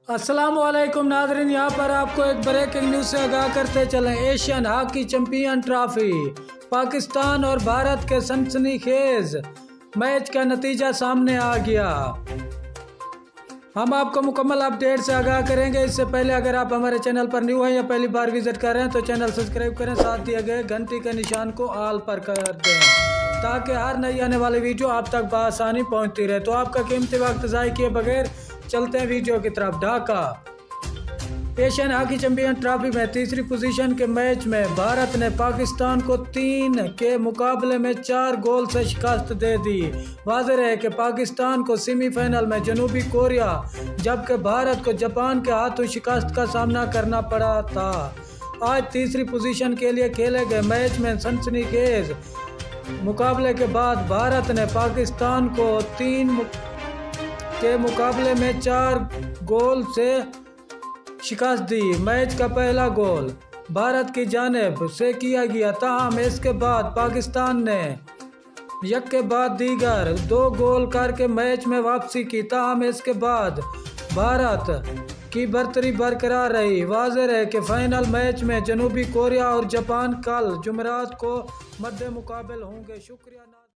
अस्सलाम वालेकुम नाज़रीन, यहाँ पर आपको एक ब्रेकिंग न्यूज़ से आगाह करते चलें। Asian hockey champion trophy Pakistan और भारत के सनसनीखेज मैच का नतीजा सामने आ गया। हम आपको मुकम्मल अपडेट से आगाह करेंगे। इससे पहले अगर आप हमारे चैनल पर न्यू हैं या पहली बार विजिट कर रहे हैं तो चैनल सब्सक्राइब करें, साथ दिए गए घंटी के निशान को ऑल पर कर दें ताकि हर नई आने वाली वीडियो आप तक बआसानी पहुंचती रहे। तो आपका कीमती वक्त ज़ाय किए बगैर चलते हैं वीडियो की तरफ। Dhaka Asian hockey champion trophy में तीसरी पोजीशन के मैच में भारत ने पाकिस्तान को 3 के मुकाबले में 4 गोल से शिकस्त दे दी। वाज़ेह है कि पाकिस्तान को सेमीफाइनल में जनूबी कोरिया जबकि भारत को जापान के हाथों शिकस्त का सामना करना पड़ा था। आज तीसरी पोजीशन के लिए खेले गए मैच में सनसनीखेज मुकाबले के बाद भारत ने पाकिस्तान को 3 के मुकाबले में 4 गोल से शिकस्त दी। मैच का पहला गोल भारत की जानिब से किया गया, ताहम इसके बाद पाकिस्तान ने एक के बाद दीगर 2 गोल करके मैच में वापसी की। ताहम इसके बाद भारत की बर्तरी बरकरार रही। वाज़ेह है कि फाइनल मैच में जनूबी कोरिया और जापान कल जुमेरात को मद्दे मुकाबल होंगे। शुक्रिया।